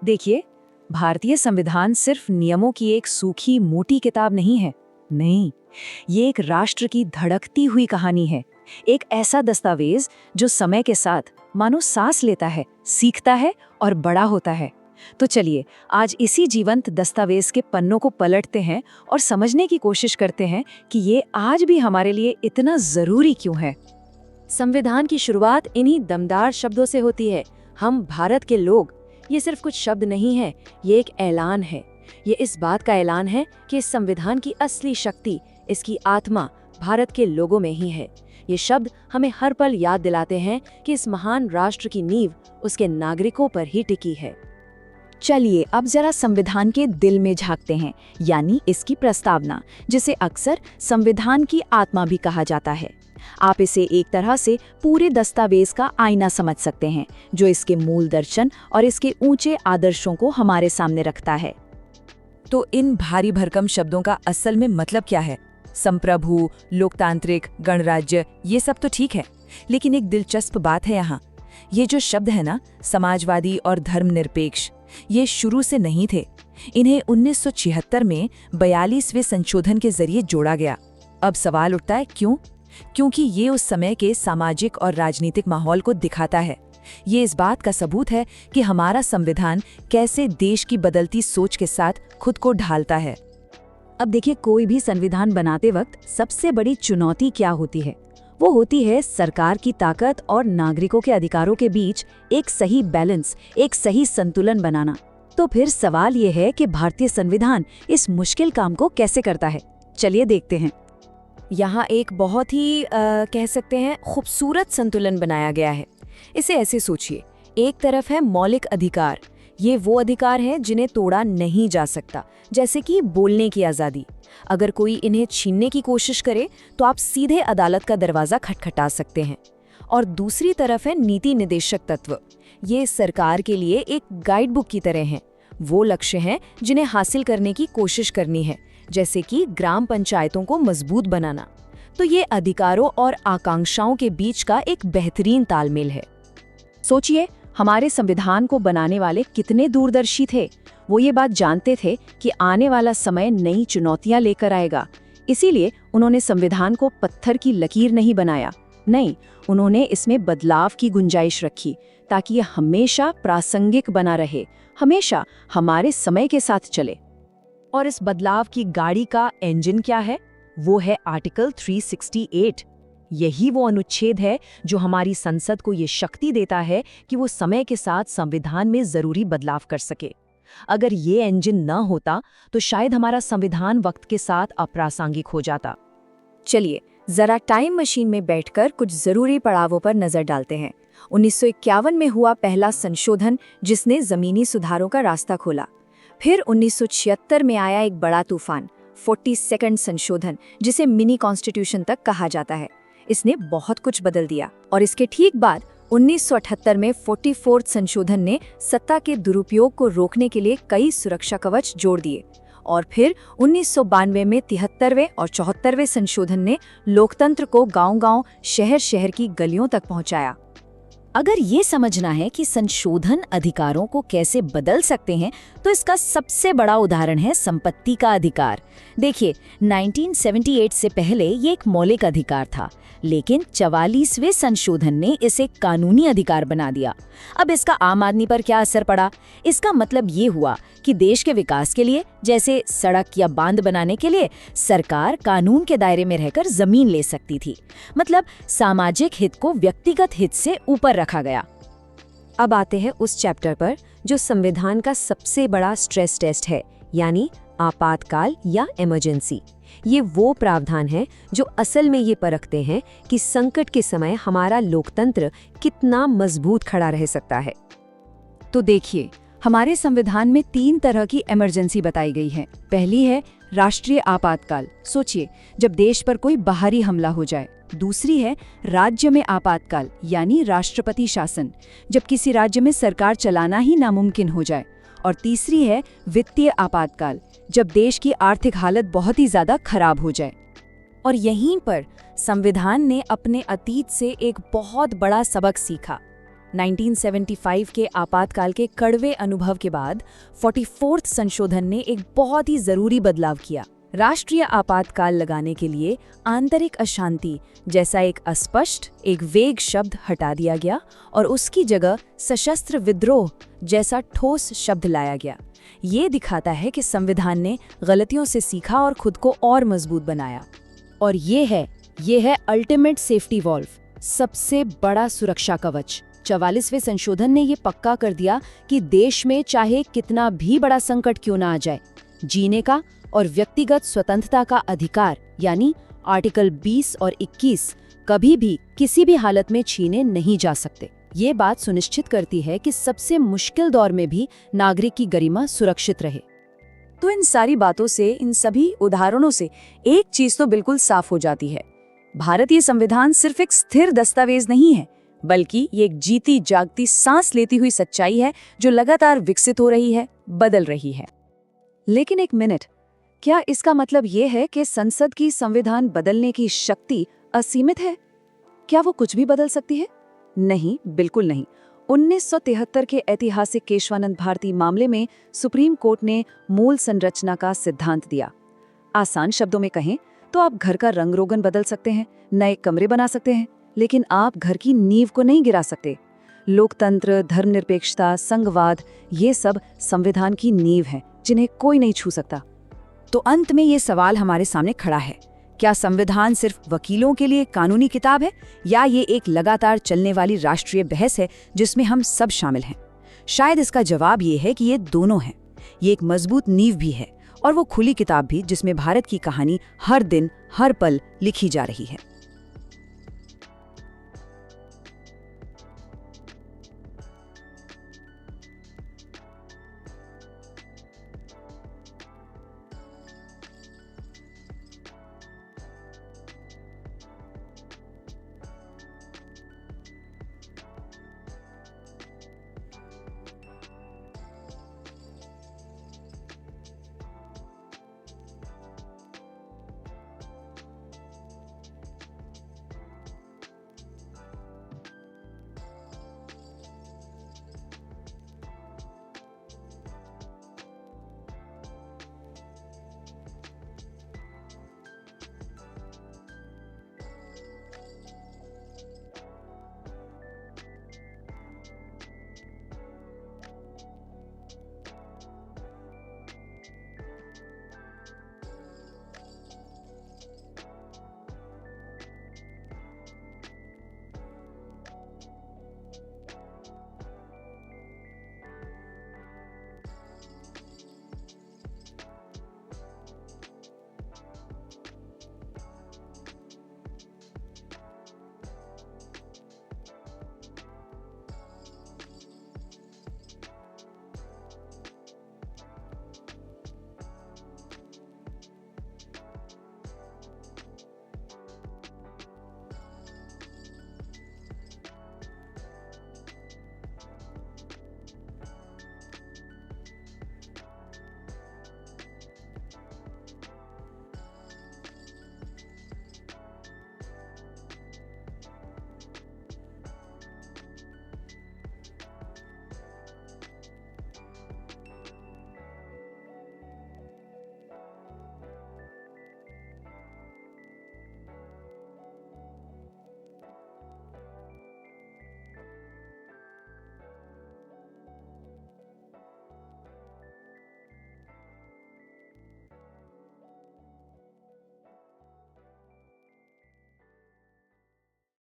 देखिए, भारतीय संविधान सिर्फ नियमों की एक सूखी मोटी किताब नहीं है। नहीं, ये एक राष्ट्र की धड़कती हुई कहानी है। एक ऐसा दस्तावेज जो समय के साथ मानो सांस लेता है, सीखता है और बड़ा होता है। तो चलिए, आज इसी जीवंत दस्तावेज के पन्नों को पलटते हैं और समझने की कोशिश करते हैं कि ये आज भी हमारे लिए इतना जरूरी क्यों है। संविधान की शुरुआत इन्हीं दमदार शब्दों से होती है, हम भारत के लोग। ये सिर्फ कुछ शब्द नहीं है, ये एक ऐलान है। ये इस बात का ऐलान है कि इस संविधान की असली शक्ति, इसकी आत्मा भारत के लोगों में ही है। ये शब्द हमें हर पल याद दिलाते हैं कि इस महान राष्ट्र की नींव उसके नागरिकों पर ही टिकी है। चलिए अब जरा संविधान के दिल में झांकते हैं, यानी इसकी प्रस्तावना, जिसे अक्सर संविधान की आत्मा भी कहा जाता है। आप इसे एक तरह से पूरे दस्तावेज का आईना समझ सकते हैं, जो इसके मूल दर्शन और इसके ऊंचे आदर्शों को हमारे सामने रखता है। तो इन भारी भरकम शब्दों का असल में मतलब क्या है? संप्रभु, लोकतांत्रिक, गणराज्य, ये सब तो ठीक है, लेकिन एक दिलचस्प बात है यहाँ। ये जो शब्द है ना, समाजवादी और धर्मनिरपेक्ष, ये शुरू से नहीं थे। इन्हें 1976 में 42वें संशोधन के जरिए जोड़ा गया। अब सवाल उठता है क्यों? क्योंकि ये उस समय के सामाजिक और राजनीतिक माहौल को दिखाता है। ये इस बात का सबूत है कि हमारा संविधान कैसे देश की बदलती सोच के साथ खुद को ढालता है। अब देखिए, कोई भी संविधान बनाते वक्त सबसे बड़ी चुनौती क्या होती है? वो होती है सरकार की ताकत और नागरिकों के अधिकारों के बीच एक सही बैलेंस, एक सही संतुलन बनाना। तो फिर सवाल ये है कि भारतीय संविधान इस मुश्किल काम को कैसे करता है। चलिए देखते हैं। यहाँ एक बहुत ही कह सकते हैं खूबसूरत संतुलन बनाया गया है। इसे ऐसे सोचिए, एक तरफ है मौलिक अधिकार। ये वो अधिकार हैं जिन्हें तोड़ा नहीं जा सकता, जैसे कि बोलने की आज़ादी। अगर कोई इन्हें छीनने की कोशिश करे तो आप सीधे अदालत का दरवाज़ा खटखटा सकते हैं। और दूसरी तरफ है नीति निर्देशक तत्व। ये सरकार के लिए एक गाइड बुक की तरह हैं। वो लक्ष्य हैं जिन्हें हासिल करने की कोशिश करनी है, जैसे कि ग्राम पंचायतों को मजबूत बनाना। तो ये अधिकारों और आकांक्षाओं के बीच का एक बेहतरीन तालमेल है। सोचिए, हमारे संविधान को बनाने वाले कितने दूरदर्शी थे। वो ये बात जानते थे कि आने वाला समय नई चुनौतियां लेकर आएगा। इसीलिए उन्होंने संविधान को पत्थर की लकीर नहीं बनाया। नहीं, उन्होंने इसमें बदलाव की गुंजाइश रखी, ताकि यह हमेशा प्रासंगिक बना रहे, हमेशा हमारे समय के साथ चले। और इस बदलाव की गाड़ी का इंजन क्या है? वो है आर्टिकल 368। यही वो अनुच्छेद है जो हमारी संसद को ये शक्ति देता है कि वो समय के साथ संविधान में जरूरी बदलाव कर सके। अगर ये इंजन न होता तो शायद हमारा संविधान वक्त के साथ अप्रासंगिक हो जाता। चलिए जरा टाइम मशीन में बैठकर कुछ जरूरी पड़ावों पर नजर डालते हैं। 1951 में हुआ पहला संशोधन, जिसने जमीनी सुधारों का रास्ता खोला। फिर 1976 में आया एक बड़ा तूफान, 42nd संशोधन, जिसे मिनी कॉन्स्टिट्यूशन तक कहा जाता है। इसने बहुत कुछ बदल दिया। और इसके ठीक बाद 1978 में 44th संशोधन ने सत्ता के दुरुपयोग को रोकने के लिए कई सुरक्षा कवच जोड़ दिए। और फिर 1992 में 73वें और 74वें संशोधन ने लोकतंत्र को गांव-गांव, शहर-शहर की गलियों तक पहुंचाया। अगर ये समझना है कि संशोधन अधिकारों को कैसे बदल सकते हैं, तो इसका सबसे बड़ा उदाहरण है संपत्ति का अधिकार। देखिए, 1978 से पहले ये एक मौलिक अधिकार था, लेकिन 44वें संशोधन ने इसे कानूनी अधिकार बना दिया। अब इसका आम आदमी पर क्या असर पड़ा? इसका मतलब ये हुआ कि देश के विकास के लिए, जैसे सड़क या बांध बनाने के लिए, सरकार कानून के दायरे में रहकर जमीन ले सकती थी। मतलब सामाजिक हित को व्यक्तिगत हित से ऊपर रखा गया। अब आते हैं उस चैप्टर पर जो संविधान का सबसे बड़ा स्ट्रेस टेस्ट है, यानी आपातकाल या इमरजेंसी। ये वो प्रावधान है जो असल में ये परखते हैं कि संकट के समय हमारा लोकतंत्र कितना मजबूत खड़ा रह सकता है। तो देखिए, हमारे संविधान में 3 तरह की इमरजेंसी बताई गई है। पहली है राष्ट्रीय आपातकाल। सोचिए, जब देश पर कोई बाहरी हमला हो जाए। दूसरी है राज्य में आपातकाल, यानी राष्ट्रपति शासन, जब किसी राज्य में सरकार चलाना ही नामुमकिन हो जाए। और तीसरी है वित्तीय आपातकाल, जब देश की आर्थिक हालत बहुत ही ज्यादा खराब हो जाए। और यहीं पर संविधान ने अपने अतीत से एक बहुत बड़ा सबक सीखा। 1975 के आपातकाल के कड़वे अनुभव के बाद 44th संशोधन ने एक बहुत ही जरूरी बदलाव किया। राष्ट्रीय आपातकाल लगाने के लिए आंतरिक अशांति जैसा एक अस्पष्ट, एक वेग शब्द हटा दिया गया और उसकी जगह सशस्त्र विद्रोह जैसा ठोस शब्द लाया गया। ये दिखाता है कि संविधान ने गलतियों से सीखा और खुद को और मजबूत बनाया। और ये है अल्टीमेट सेफ्टी वॉल्व, सबसे बड़ा सुरक्षा कवच। 44वें संशोधन ने ये पक्का कर दिया कि देश में चाहे कितना भी बड़ा संकट क्यों ना आ जाए, जीने का और व्यक्तिगत स्वतंत्रता का अधिकार यानी आर्टिकल 20 और 21 कभी भी किसी भी हालत में छीने नहीं जा सकते। ये बात सुनिश्चित करती है कि सबसे मुश्किल दौर में भी नागरिक की गरिमा सुरक्षित रहे। तो इन सारी बातों से, इन सभी उदाहरणों से एक चीज तो बिल्कुल साफ हो जाती है, भारतीय संविधान सिर्फ एक स्थिर दस्तावेज नहीं है, बल्कि ये एक जीती जागती सांस लेती हुई सच्चाई है जो लगातार विकसित हो रही है, बदल रही है। लेकिन एक मिनट, क्या इसका मतलब ये है कि संसद की संविधान बदलने की शक्ति असीमित है? क्या वो कुछ भी बदल सकती है? नहीं, बिल्कुल नहीं। 1973 के ऐतिहासिक केशवानंद भारती मामले में सुप्रीम कोर्ट ने मूल संरचना का सिद्धांत दिया। आसान शब्दों में कहें तो आप घर का रंग रोगन बदल सकते हैं, नए कमरे बना सकते हैं, लेकिन आप घर की नींव को नहीं गिरा सकते। लोकतंत्र, धर्मनिरपेक्षता, संघवाद, ये सब संविधान की नींव हैं, जिन्हें कोई नहीं छू सकता। तो अंत में ये सवाल हमारे सामने खड़ा है, क्या संविधान सिर्फ वकीलों के लिए कानूनी किताब है या ये एक लगातार चलने वाली राष्ट्रीय बहस है जिसमें हम सब शामिल हैं? शायद इसका जवाब ये है कि ये दोनों हैं। ये एक मजबूत नींव भी है और वो खुली किताब भी जिसमें भारत की कहानी हर दिन, हर पल लिखी जा रही है।